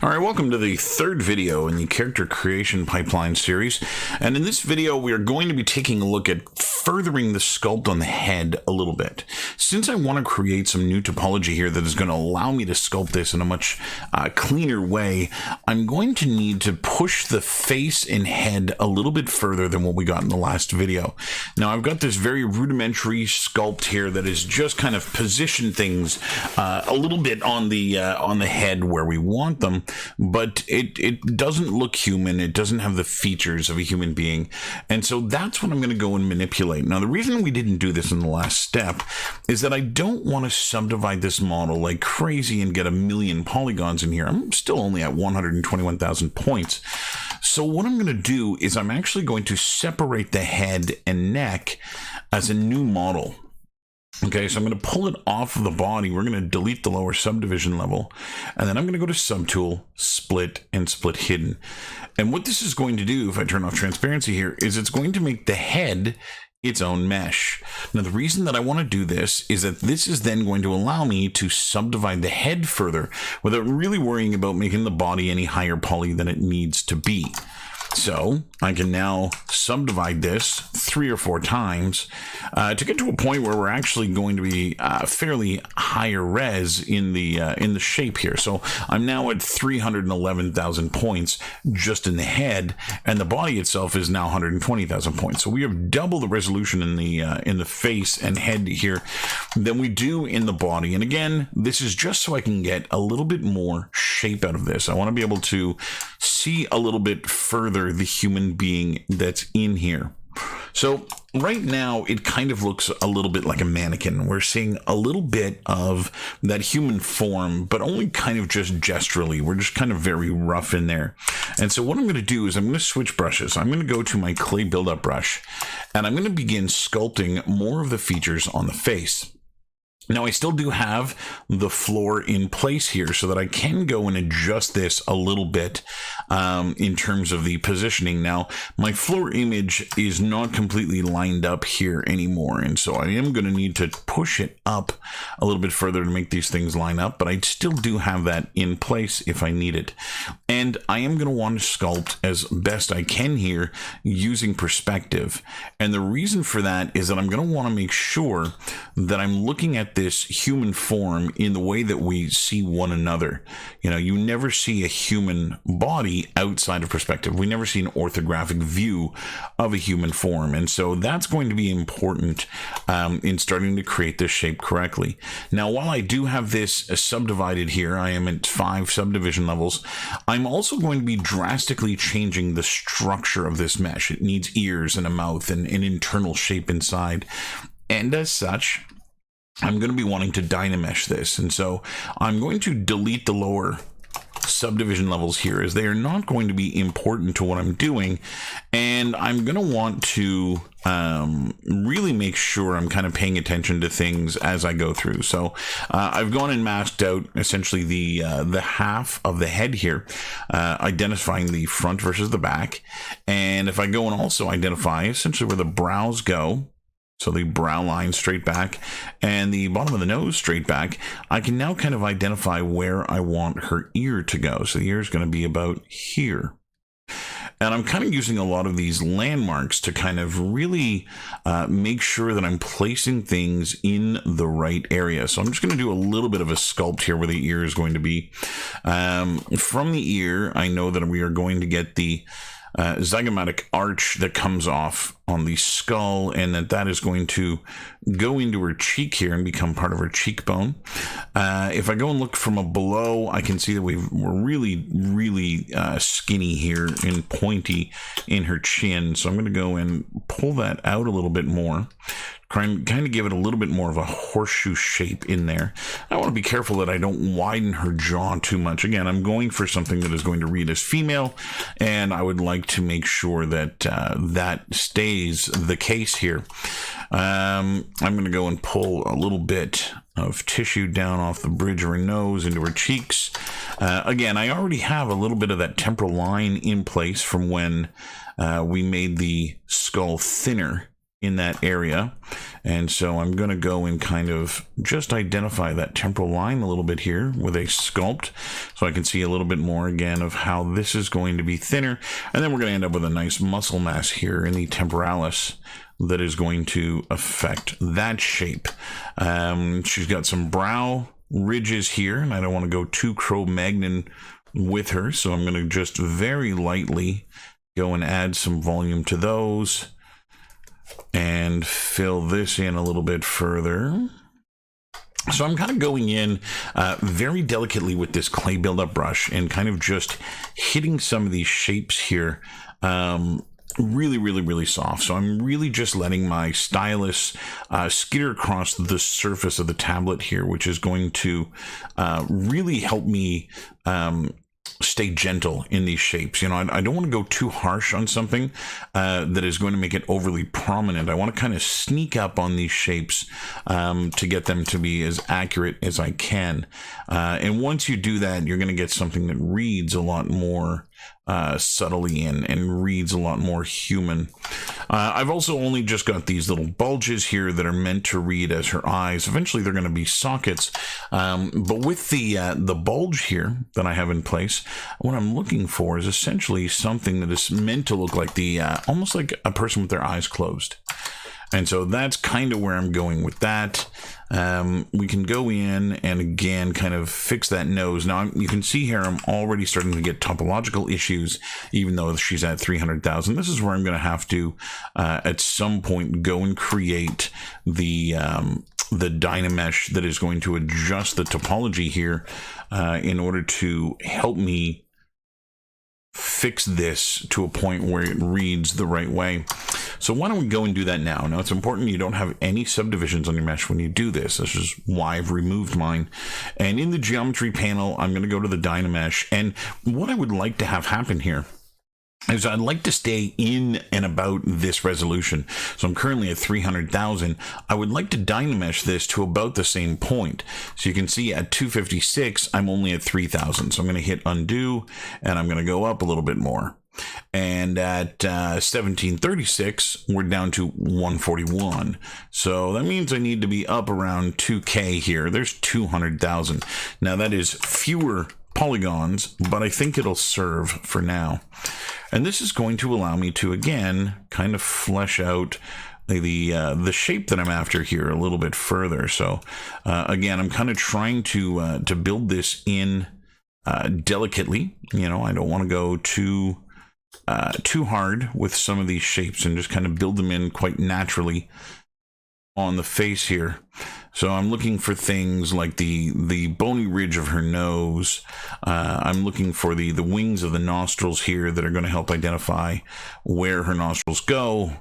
All right, welcome to the third video in the character creation pipeline series. And in this video, we are going to be taking a look at furthering the sculpt on the head a little bit. Since I want to create some new topology here that is going to allow me to sculpt this in a much cleaner way, I'm going to need to push the face and head a little bit further than what we got in the last video. Now, I've got this very rudimentary sculpt here that is just kind of position things a little bit on the head where we want them. But it doesn't look human. It doesn't have the features of a human being. And so that's what I'm going to go and manipulate. Now, the reason we didn't do this in the last step is that I don't want to subdivide this model like crazy and get a million polygons in here. I'm still only at 121,000 points. So what I'm going to do is I'm actually going to separate the head and neck as a new model. Okay, so I'm going to pull it off of the body. We're going to delete the lower subdivision level. And then I'm going to go to Subtool, Split, and Split Hidden. And what this is going to do, if I turn off transparency here, is it's going to make the head its own mesh. Now, the reason that I want to do this is that this is then going to allow me to subdivide the head further without really worrying about making the body any higher poly than it needs to be. So I can now subdivide this 3 or 4 times to get to a point where we're actually going to be fairly higher res in the shape here. So I'm now at 311,000 points just in the head, and the body itself is now 120,000 points. So we have double the resolution in the face and head here than we do in the body. And again, this is just so I can get a little bit more shape out of this. I want to be able to see a little bit further the human being that's in here. So right now it kind of looks a little bit like a mannequin. We're seeing a little bit of that human form, but only kind of just gesturally. We're just kind of very rough in there. And so what I'm going to do is I'm going to switch brushes. I'm going to go to my clay buildup brush, and I'm going to begin sculpting more of the features on the face. Now, I still do have the floor in place here so that I can go and adjust this a little bit in terms of the positioning. Now, my floor image is not completely lined up here anymore, and so I am going to need to push it up a little bit further to make these things line up, but I still do have that in place if I need it. And I am going to want to sculpt as best I can here using perspective. And the reason for that is that I'm going to want to make sure that I'm looking at this human form in the way that we see one another. You know, you never see a human body outside of perspective. We never see an orthographic view of a human form. And so that's going to be important in starting to create this shape correctly. Now, while I do have this subdivided here, I am at 5 subdivision levels, I'm also going to be drastically changing the structure of this mesh. It needs ears and a mouth and an internal shape inside. And as such, I'm going to be wanting to Dynamesh this. And so I'm going to delete the lower subdivision levels here, as they are not going to be important to what I'm doing. And I'm going to want to really make sure I'm kind of paying attention to things as I go through. So I've gone and masked out essentially the half of the head here, identifying the front versus the back. And if I go and also identify essentially where the brows go, so the brow line straight back and the bottom of the nose straight back, I can now kind of identify where I want her ear to go. So the ear is going to be about here. And I'm kind of using a lot of these landmarks to kind of really make sure that I'm placing things in the right area. So I'm just going to do a little bit of a sculpt here where the ear is going to be. From the ear, I know that we are going to get the zygomatic arch that comes off on the skull, and that is going to go into her cheek here and become part of her cheekbone. If I go and look from below, I can see that we're really skinny here and pointy in her chin. So I'm going to go and pull that out a little bit more, kind of give it a little bit more of a horseshoe shape in there. I want to be careful that I don't widen her jaw too much. Again, I'm going for something that is going to read as female, and I would like to make sure that that stays the case here. I'm going to go and pull a little bit of tissue down off the bridge of her nose into her cheeks. Again, I already have a little bit of that temporal line in place from when we made the skull thinner in that area. And so I'm going to go and kind of just identify that temporal line a little bit here with a sculpt, so I can see a little bit more again of how this is going to be thinner. And then we're going to end up with a nice muscle mass here in the temporalis that is going to affect that shape. She's got some brow ridges here, and I don't want to go too Cro-Magnon with her, so I'm going to just very lightly go and add some volume to those and fill this in a little bit further. So I'm kind of going in very delicately with this clay buildup brush and kind of just hitting some of these shapes here really soft. So I'm really just letting my stylus skitter across the surface of the tablet here, which is going to really help me stay gentle in these shapes. You know, I don't want to go too harsh on something that is going to make it overly prominent. I want to kind of sneak up on these shapes to get them to be as accurate as I can. And once you do that, you're going to get something that reads a lot more subtly and reads a lot more human. I've also only just got these little bulges here that are meant to read as her eyes. Eventually they're going to be sockets, but with the bulge here that I have in place, what I'm looking for is essentially something that is meant to look like the almost like a person with their eyes closed. And so that's kind of where I'm going with that. We can go in and again kind of fix that nose. Now you can see here I'm already starting to get topological issues, even though she's at 300,000. This is where I'm going to have to at some point go and create the Dynamesh that is going to adjust the topology here in order to help me fix this to a point where it reads the right way. So why don't we go and do that now? Now it's important you don't have any subdivisions on your mesh when you do this. This is why I've removed mine. And in the geometry panel, I'm going to go to the Dynamesh. And what I would like to have happen here is I'd like to stay in and about this resolution. So I'm currently at 300,000. I would like to Dynamesh this to about the same point. So you can see at 256, I'm only at 3,000. So I'm going to hit undo and I'm going to go up a little bit more. And at 1736, we're down to 141. So that means I need to be up around 2K here. There's 200,000. Now that is fewer polygons, but I think it'll serve for now. And this is going to allow me to, again, kind of flesh out the shape that I'm after here a little bit further. So again, I'm kind of trying to build this in delicately. You know, I don't want to go too hard with some of these shapes and just kind of build them in quite naturally on the face here. So I'm looking for things like the bony ridge of her nose. I'm looking for the wings of the nostrils here that are going to help identify where her nostrils go.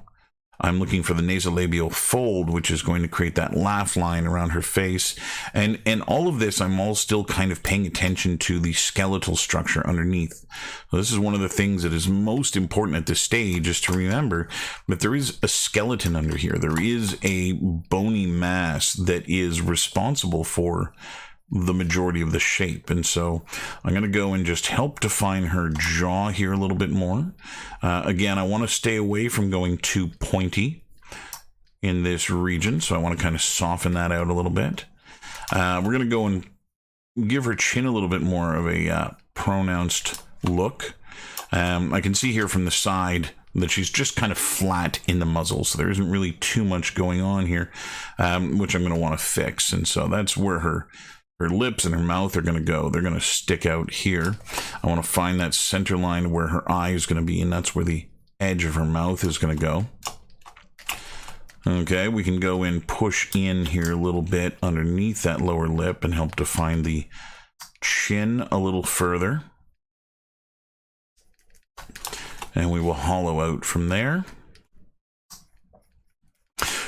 I'm looking for the nasolabial fold, which is going to create that laugh line around her face. And all of this, I'm all still kind of paying attention to the skeletal structure underneath. So this is one of the things that is most important at this stage, is to remember that there is a skeleton under here. There is a bony mass that is responsible for the majority of the shape. And so I'm going to go and just help define her jaw here a little bit more. Again, I want to stay away from going too pointy in this region, so I want to kind of soften that out a little bit. We're going to go and give her chin a little bit more of a pronounced look. I can see here from the side that she's just kind of flat in the muzzle, so there isn't really too much going on here, which I'm going to want to fix. And so that's where her lips and her mouth are going to go. They're going to stick out here. I want to find that center line where her eye is going to be, and that's where the edge of her mouth is going to go. Okay, we can go and push in here a little bit underneath that lower lip and help define the chin a little further. And we will hollow out from there.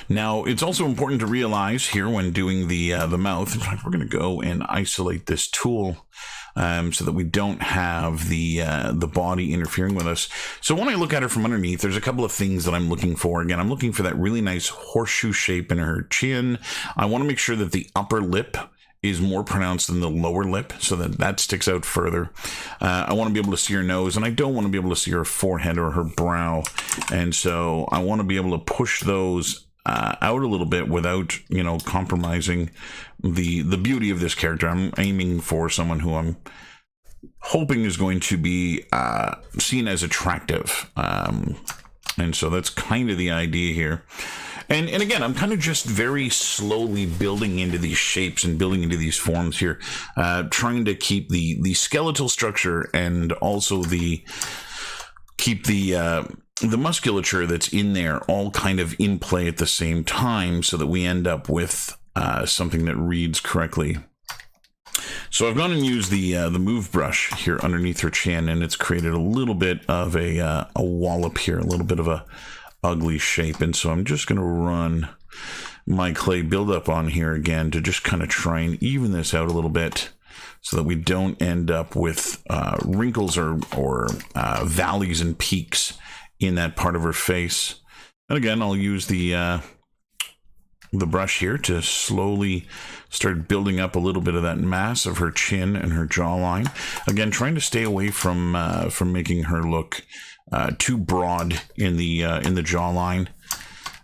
Now, it's also important to realize here when doing the mouth, in fact, we're going to go and isolate this tool so that we don't have the body interfering with us. So when I look at her from underneath, there's a couple of things that I'm looking for. Again, I'm looking for that really nice horseshoe shape in her chin. I want to make sure that the upper lip is more pronounced than the lower lip, so that sticks out further. I want to be able to see her nose, and I don't want to be able to see her forehead or her brow, and so I want to be able to push those out a little bit without, you know, compromising the beauty of this character. I'm aiming for someone who I'm hoping is going to be seen as attractive, and so that's kind of the idea here. And again, I'm kind of just very slowly building into these shapes and building into these forms here, trying to keep the skeletal structure and also keep the musculature that's in there all kind of in play at the same time, so that we end up with something that reads correctly. So I've gone and used the move brush here underneath her chin, and it's created a little bit of a wallop here, a little bit of a ugly shape. And so I'm just going to run my clay buildup on here again to just kind of try and even this out a little bit, so that we don't end up with wrinkles or valleys and peaks in that part of her face. And again, I'll use the brush here to slowly start building up a little bit of that mass of her chin and her jawline. Again, trying to stay away from making her look too broad in the jawline.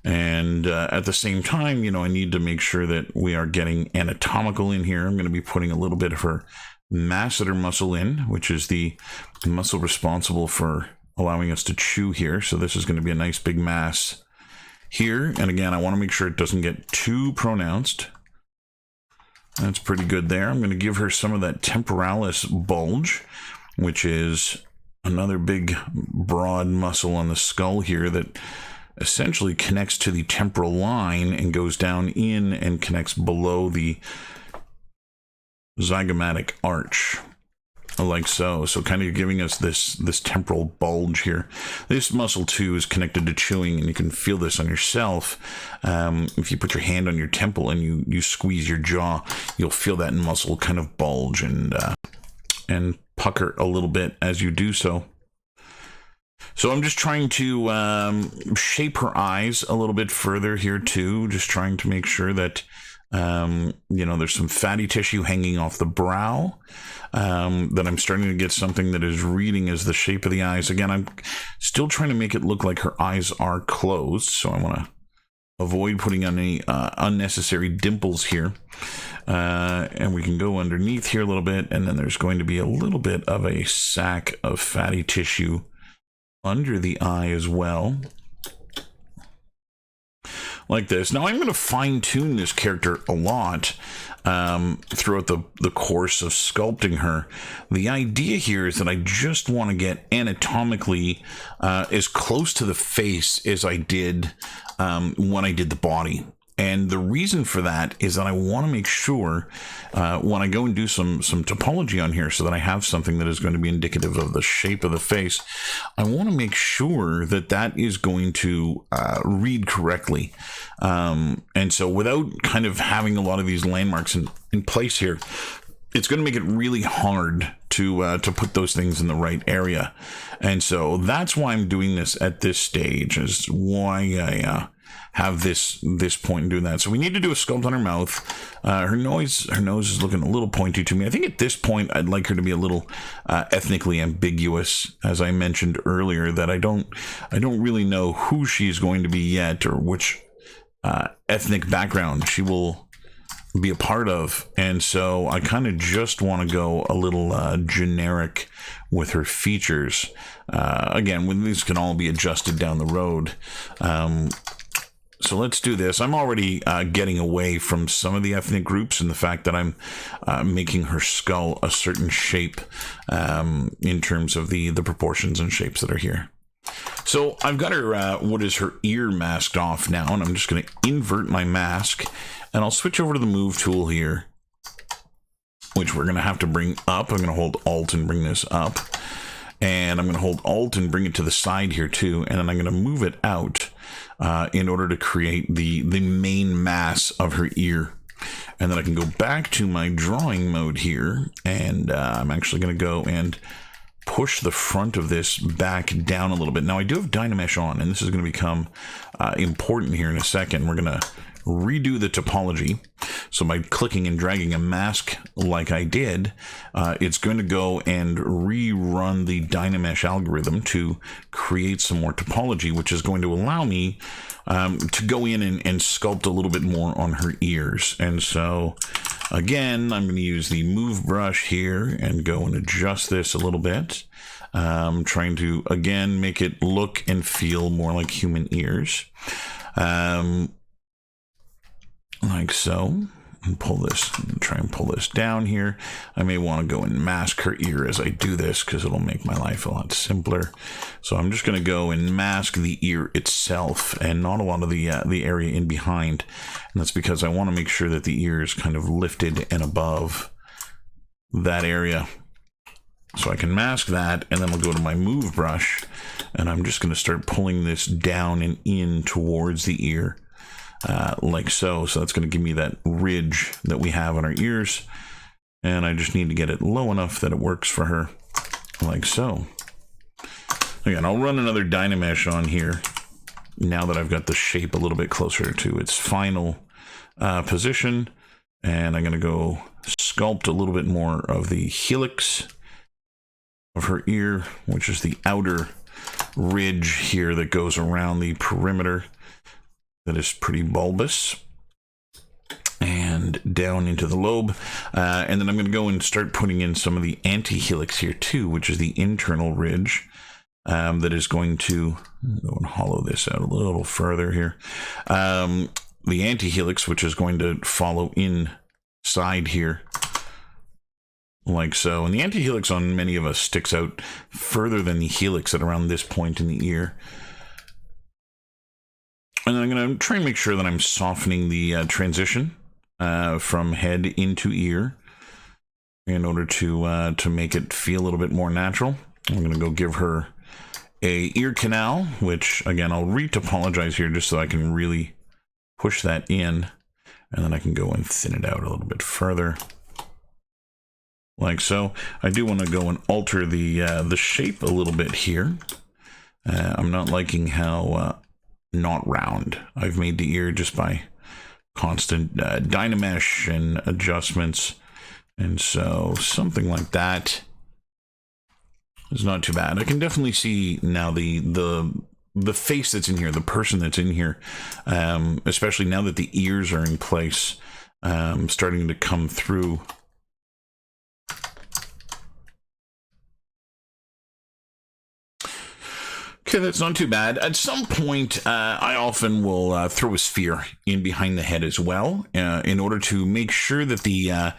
And at the same time, you know, I need to make sure that we are getting anatomical in here. I'm going to be putting a little bit of her masseter muscle in, which is the muscle responsible for allowing us to chew here. So this is going to be a nice big mass here. And again, I want to make sure it doesn't get too pronounced. That's pretty good there. I'm going to give her some of that Temporalis Bulge, which is another big broad muscle on the skull here that essentially connects to the temporal line and goes down in and connects below the zygomatic arch, like so. So kind of giving us this temporal bulge here. This muscle too is connected to chewing, and you can feel this on yourself. If you put your hand on your temple and you squeeze your jaw, you'll feel that muscle kind of bulge and pucker a little bit as you do so. So I'm just trying to shape her eyes a little bit further here too, just trying to make sure that you know, there's some fatty tissue hanging off the brow, that I'm starting to get something that is reading as the shape of the eyes. Again, I'm still trying to make it look like her eyes are closed, so I want to avoid putting on any unnecessary dimples here. And we can go underneath here a little bit, and then there's going to be a little bit of a sac of fatty tissue under the eye as well, like this. Now I'm going to fine-tune this character a lot throughout the course of sculpting her. The idea here is that I just want to get anatomically as close to the face as I did when I did the body. And the reason for that is that I want to make sure when I go and do some topology on here, so that I have something that is going to be indicative of the shape of the face, I want to make sure that that is going to read correctly. And so without kind of having a lot of these landmarks in place here, it's going to make it really hard to put those things in the right area. And so that's why I'm doing this at this stage, is why I have this point in doing that. So we need to do a sculpt on her mouth. Her nose is looking a little pointy to me. I think at this point I'd like her to be a little ethnically ambiguous, as I mentioned earlier, that I don't really know who she's going to be yet, or which ethnic background she will be a part of. And so I kind of just want to go a little generic with her features. Again, when these can all be adjusted down the road. So let's do this. I'm already getting away from some of the ethnic groups, and the fact that I'm making her skull a certain shape in terms of the proportions and shapes that are here. So I've got her, what is her ear masked off now, and I'm just going to invert my mask, and I'll switch over to the move tool here, which we're going to have to bring up. I'm going to hold Alt and bring this up, and I'm going to hold Alt and bring it to the side here too, and then I'm going to move it out in order to create the main mass of her ear. And then I can go back to my drawing mode here, and I'm actually going to go and push the front of this back down a little bit. Now I do have Dynamesh on, and this is going to become important here in a second. We're going to redo the topology. So by clicking and dragging a mask like I did, it's going to go and rerun the Dynamesh algorithm to create some more topology, which is going to allow me to go in and sculpt a little bit more on her ears. And so again, I'm going to use the move brush here and go and adjust this a little bit. Trying to, again, make it look and feel more like human ears. Like so. And pull this, try and pull this down here. I may want to go and mask her ear as I do this because it'll make my life a lot simpler. So I'm just going to go and mask the ear itself and not a lot of the area in behind. And that's because I want to make sure that the ear is kind of lifted and above that area. So I can mask that, and then I'll go to my move brush, and I'm just going to start pulling this down and in towards the ear. Like so. So that's going to give me that ridge that we have on our ears. And I just need to get it low enough that it works for her. Like so. Again, I'll run another Dynamesh on here now that I've got the shape a little bit closer to its final position. And I'm going to go sculpt a little bit more of the helix of her ear, which is the outer ridge here that goes around the perimeter. That is pretty bulbous, and down into the lobe. And then I'm going to go and start putting in some of the anti-helix here too, which is the internal ridge that is going to go and hollow this out a little further here. The anti-helix, which is going to follow inside here, like so. And the anti-helix on many of us sticks out further than the helix at around this point in the ear. And then I'm going to try and make sure that I'm softening the transition from head into ear in order to make it feel a little bit more natural. I'm going to go give her a ear canal, which again, I'll re-topologize here just so I can really push that in. And then I can go and thin it out a little bit further. Like so. I do want to go and alter the shape a little bit here. I'm not liking how not round I've made the ear just by constant Dynamesh and adjustments, and so something like that is not too bad. I can definitely see now the face that's in here, the person that's in here, especially now that the ears are in place, starting to come through. Okay, that's not too bad. At some point, I often will throw a sphere in behind the head as well, in order to make sure that the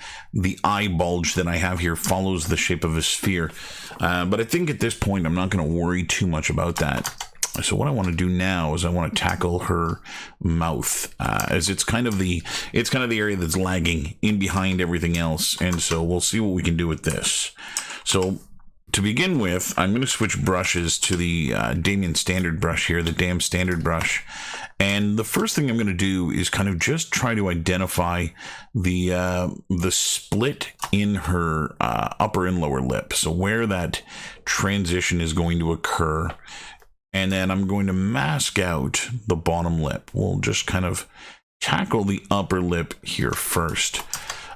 eye bulge that I have here follows the shape of a sphere. But I think at this point, I'm not going to worry too much about that. So what I want to do now is I want to tackle her mouth, as it's kind of the area that's lagging in behind everything else. And so we'll see what we can do with this. So to begin with, I'm going to switch brushes to the Damien standard brush here, the Dam standard brush. And the first thing I'm going to do is kind of just try to identify the split in her upper and lower lip. So where that transition is going to occur. And then I'm going to mask out the bottom lip. We'll just kind of tackle the upper lip here first.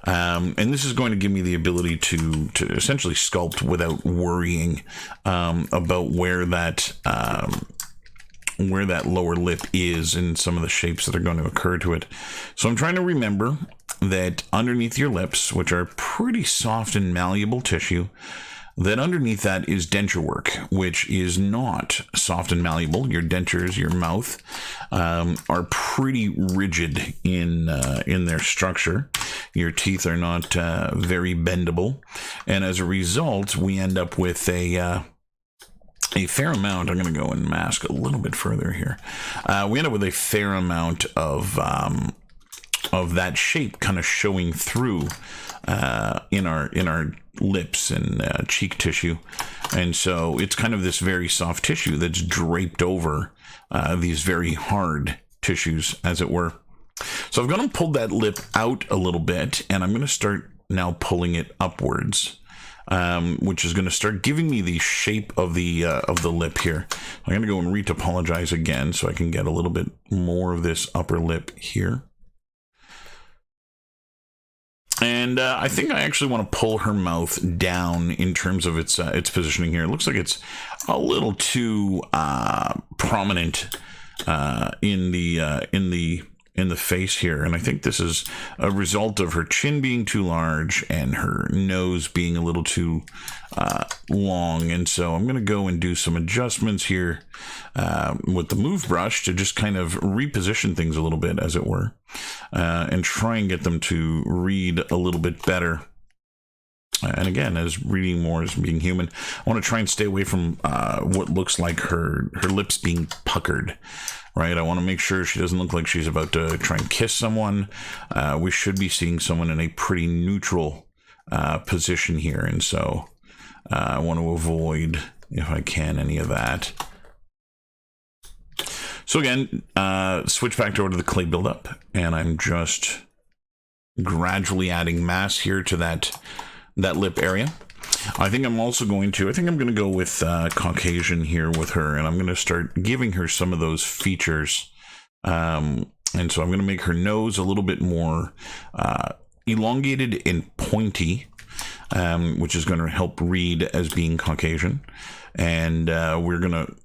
And this is going to give me the ability to essentially sculpt without worrying about where that lower lip is and some of the shapes that are going to occur to it. So I'm trying to remember that underneath your lips, which are pretty soft and malleable tissue, that underneath that is denture work, which is not soft and malleable. Your dentures, your mouth, are pretty rigid in their structure. Your teeth are not very bendable, and as a result, we end up with a fair amount. I'm going to go and mask a little bit further here. We end up with a fair amount of that shape kind of showing through in our lips and cheek tissue, and so it's kind of this very soft tissue that's draped over these very hard tissues, as it were. So I've gone and pulled that lip out a little bit, and I'm going to start now pulling it upwards, which is going to start giving me the shape of the lip here. I'm going to go and re-topologize again so I can get a little bit more of this upper lip here. And I think I actually want to pull her mouth down in terms of its positioning here. It looks like it's a little too prominent in the face here, and I think this is a result of her chin being too large and her nose being a little too long. And so I'm going to go and do some adjustments here with the move brush to just kind of reposition things a little bit, as it were, and try and get them to read a little bit better. And again, as reading more as being human, I want to try and stay away from what looks like her lips being puckered. Right, I want to make sure she doesn't look like she's about to try and kiss someone. We should be seeing someone in a pretty neutral position here, and so I want to avoid, if I can, any of that. So again, switch back over to the clay buildup, and I'm just gradually adding mass here to that lip area. I think I'm going to go with Caucasian here with her, and I'm going to start giving her some of those features. And so I'm going to make her nose a little bit more elongated and pointy, which is going to help read as being Caucasian. And we're going to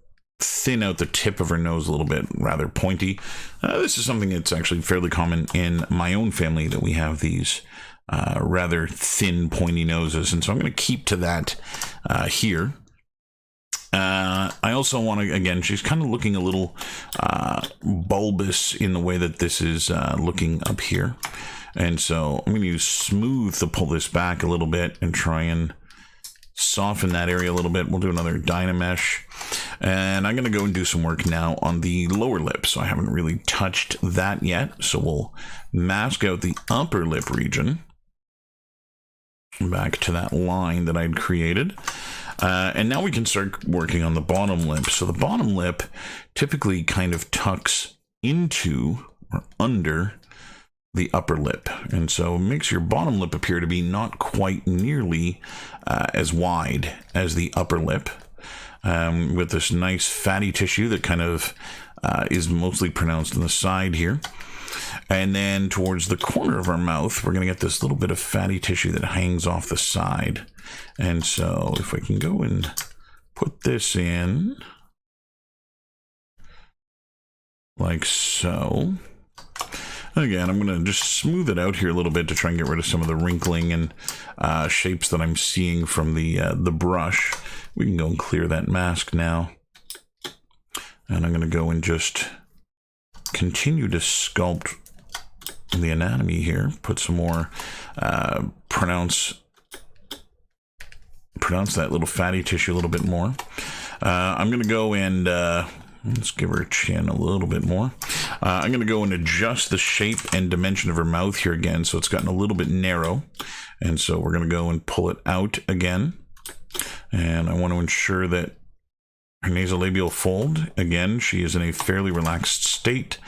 thin out the tip of her nose a little bit, rather pointy. This is something that's actually fairly common in my own family, that we have these rather thin, pointy noses, and so I'm going to keep to that here. I also want to, again, she's kind of looking a little bulbous in the way that this is looking up here, and so I'm going to use smooth to pull this back a little bit and try and soften that area a little bit. We'll do another Dynamesh, and I'm going to go and do some work now on the lower lip. So I haven't really touched that yet, so we'll mask out the upper lip region back to that line that I'd created. And now we can start working on the bottom lip. So the bottom lip typically kind of tucks into or under the upper lip, and so it makes your bottom lip appear to be not quite nearly as wide as the upper lip, with this nice fatty tissue that kind of is mostly pronounced on the side here. And then towards the corner of our mouth, we're going to get this little bit of fatty tissue that hangs off the side. And so if I can go and put this in like so. Again, I'm going to just smooth it out here a little bit to try and get rid of some of the wrinkling and shapes that I'm seeing from the brush. We can go and clear that mask now. And I'm going to go and just continue to sculpt the anatomy here. Put some more, pronounce that little fatty tissue a little bit more. I'm going to go and let's give her a chin a little bit more. I'm going to go and adjust the shape and dimension of her mouth here again, so it's gotten a little bit narrow. And so we're going to go and pull it out again. And I want to ensure that her nasolabial fold, again, she is in a fairly relaxed state.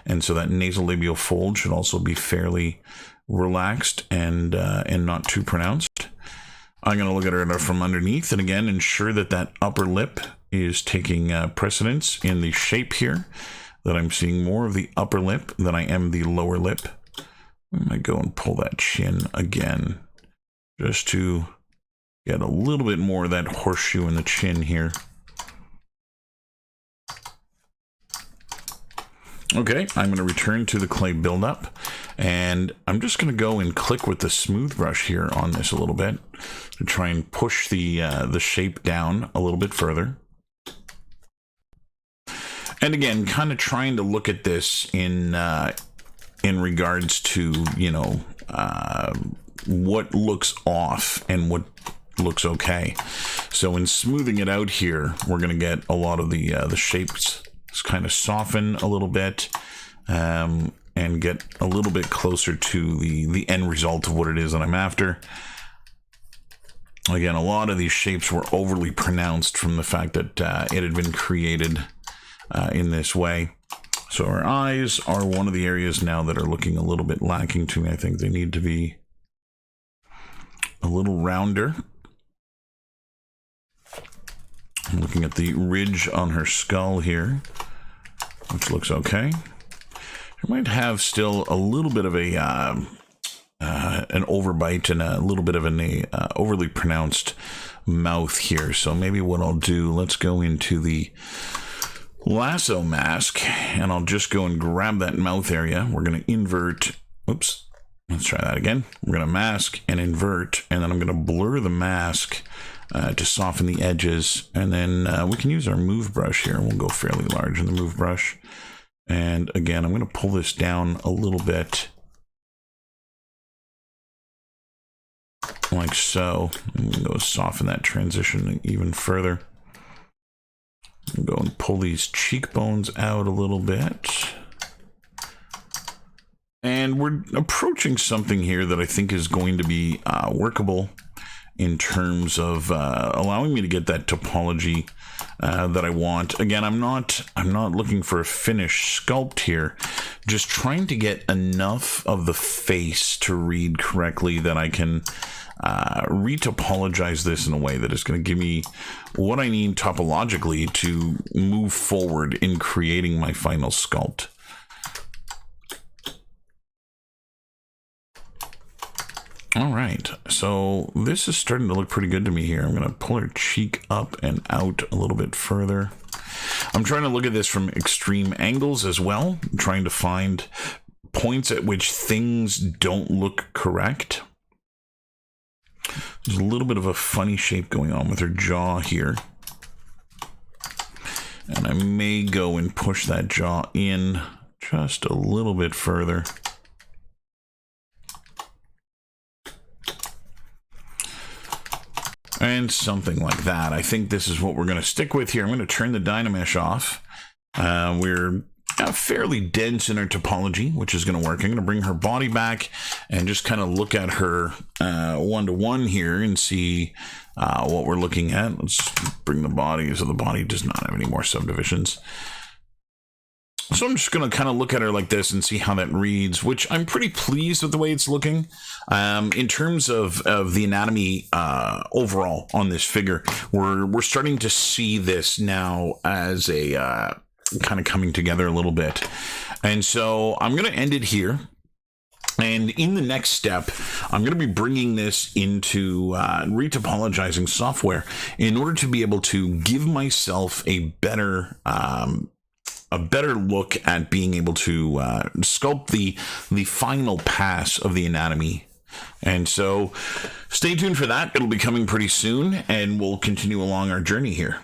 And so that nasolabial fold should also be fairly relaxed and not too pronounced. I'm going to look at her from underneath and again ensure that that upper lip is taking precedence in the shape here, that I'm seeing more of the upper lip than I am the lower lip. I might go and pull that chin again, just to get a little bit more of that horseshoe in the chin here. Okay, I'm going to return to the clay buildup, and I'm just going to go and click with the smooth brush here on this a little bit to try and push the shape down a little bit further. And again, kind of trying to look at this in regards to, you know, what looks off and what looks okay. So in smoothing it out here, we're going to get a lot of the shapes kind of soften a little bit and get a little bit closer to the end result of what it is that I'm after. Again, a lot of these shapes were overly pronounced from the fact that it had been created in this way. So our eyes are one of the areas now that are looking a little bit lacking to me. I think they need to be a little rounder. I'm looking at the ridge on her skull here, which looks okay. She might have still a little bit of a an overbite and a little bit of an overly pronounced mouth here. So maybe what I'll do, let's go into the lasso mask, and I'll just go and grab that mouth area. We're going to invert. Oops. Let's try that again. We're going to mask and invert, and then I'm going to blur the mask to soften the edges. And then we can use our move brush here. We'll go fairly large in the move brush. And again, I'm going to pull this down a little bit. Like so. And we'll go soften that transition even further. Go and pull these cheekbones out a little bit. And we're approaching something here that I think is going to be workable in terms of allowing me to get that topology that I want. Again, I'm not looking for a finished sculpt here, just trying to get enough of the face to read correctly that I can retopologize this in a way that is going to give me what I need topologically to move forward in creating my final sculpt. All right, so this is starting to look pretty good to me here. I'm going to pull her cheek up and out a little bit further. I'm trying to look at this from extreme angles as well. I'm trying to find points at which things don't look correct. There's a little bit of a funny shape going on with her jaw here. And I may go and push that jaw in just a little bit further. And something like that. I think this is what we're going to stick with here. I'm going to turn the Dynamesh off. We're fairly dense in our topology, which is going to work. I'm going to bring her body back and just kind of look at her one-to-one here and see what we're looking at. Let's bring the body, so the body does not have any more subdivisions. So I'm just going to kind of look at her like this and see how that reads, which I'm pretty pleased with the way it's looking. In terms of the anatomy overall on this figure, we're starting to see this now as a kind of coming together a little bit. And so I'm going to end it here. And in the next step, I'm going to be bringing this into retopologizing software in order to be able to give myself a better look at being able to sculpt the final pass of the anatomy. And so stay tuned for that. It'll be coming pretty soon, and we'll continue along our journey here.